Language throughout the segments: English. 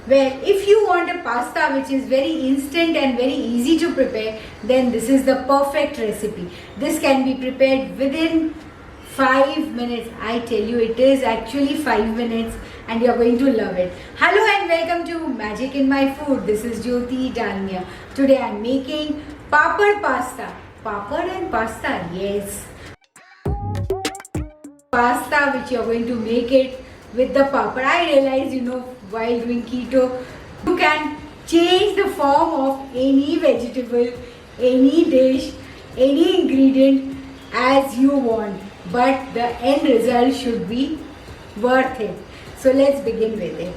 Well, if you want a pasta which is very instant and very easy to prepare, then this is the perfect recipe. This can be prepared within 5 minutes. I tell you, it is actually 5 minutes and you're going to love it. Hello and welcome to Magic in My Food. This is Jyoti Dalmia. Today I'm making papad pasta. Papad and pasta, yes. Pasta which you're going to make it with the papad. I realize, while doing keto, you can change the form of any vegetable, any dish, any ingredient as you want, but the end result should be worth it. So let's begin with it.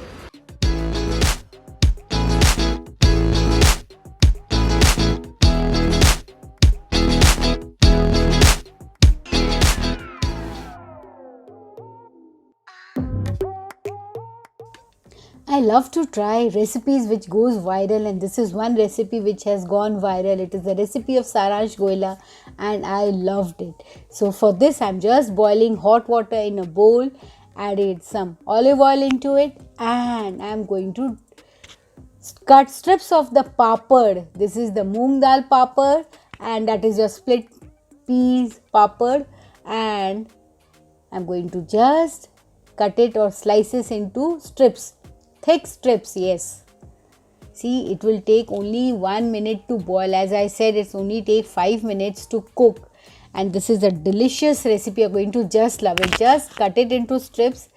I love to try recipes which goes viral, and this is one recipe which has gone viral. It is the recipe of Saransh Goela and I loved it. So for this I'm just boiling hot water in a bowl, added some olive oil into it, and I'm going to cut strips of the papad. This is the moong dal papad, and that is your split peas papad, and I'm going to just cut it or slices into strips. Thick strips, yes. See, it will take only 1 minute to boil. As I said, it's only take 5 minutes to cook. And this is a delicious recipe. You're going to just love it. Just cut it into strips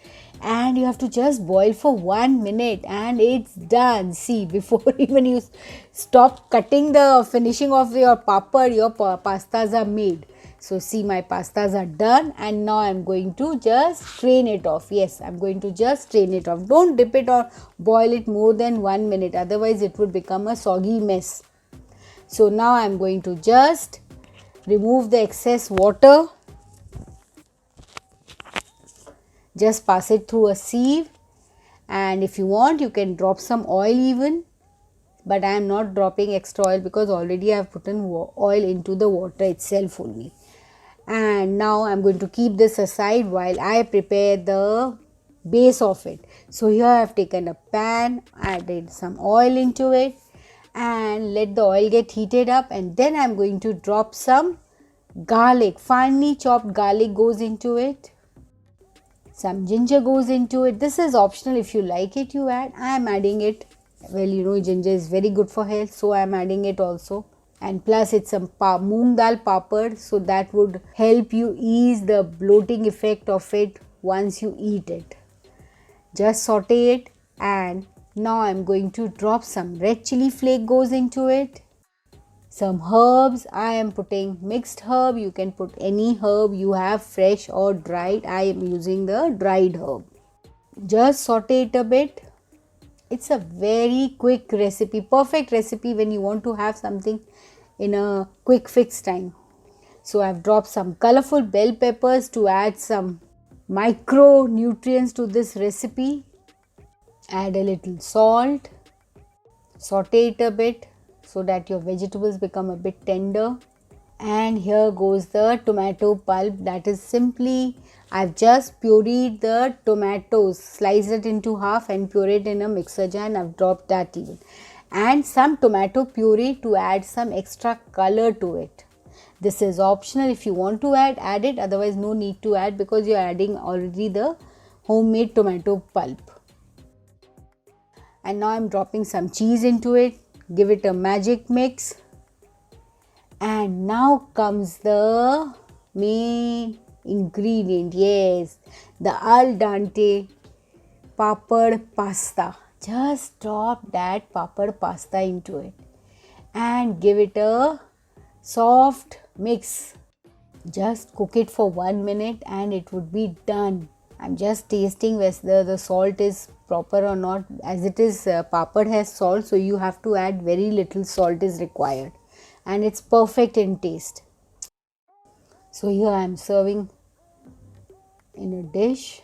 and you have to just boil for 1 minute and it's done. See, before even you stop cutting the finishing of your papad, your pastas are made. So see, my pastas are done and now I'm going to just strain it off. Yes, I'm going to just strain it off. Don't dip it or boil it more than 1 minute. Otherwise, it would become a soggy mess. So now I'm going to just remove the excess water. Just pass it through a sieve. And if you want, you can drop some oil even. But I am not dropping extra oil because already I have put in oil into the water itself only. And now I'm going to keep this aside while I prepare the base of it. So here I have taken a pan, added some oil into it and let the oil get heated up, and then I'm going to drop some garlic. Finely chopped garlic goes into it. Some ginger goes into it. This is optional. If you like it, you add. I am adding it. Well, ginger is very good for health, so I am adding it also. And plus it's some moong dal papad, so that would help you ease the bloating effect of it once you eat it. Just saute it, and now I'm going to drop some red chili flake goes into it. Some herbs. I am putting mixed herb. You can put any herb you have, fresh or dried. I am using the dried herb. Just saute it a bit. It's a very quick recipe, perfect recipe when you want to have something in a quick fix time. So I've dropped some colorful bell peppers to add some micronutrients to this recipe. Add a little salt. Saute it a bit so that your vegetables become a bit tender. And here goes the tomato pulp. That is simply, I've just pureed the tomatoes, sliced it into half and pureed in a mixer jar, and I've dropped that even. And some tomato puree to add some extra color to it. This is optional. If you want to add it. Otherwise, no need to add because you're adding already the homemade tomato pulp. And now I'm dropping some cheese into it. Give it a magic mix. And now comes the main ingredient. Yes, the al dente papad pasta. Just drop that papad pasta into it and give it a soft mix. Just cook it for 1 minute and it would be done. I'm just tasting whether the salt is proper or not. As it is, papad has salt, so you have to add very little salt is required. And it's perfect in taste. So here I am serving in a dish.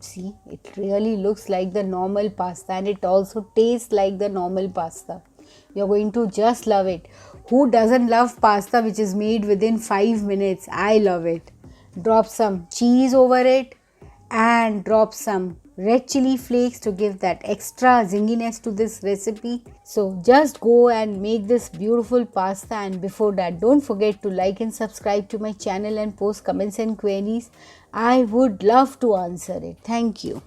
See, it really looks like the normal pasta and it also tastes like the normal pasta. You're going to just love it. Who doesn't love pasta which is made within 5 minutes? I love it. Drop some cheese over it and drop some red chili flakes to give that extra zinginess to this recipe. So just go and make this beautiful pasta, and before that don't forget to like and subscribe to my channel and post comments and queries. I would love to answer it. Thank you.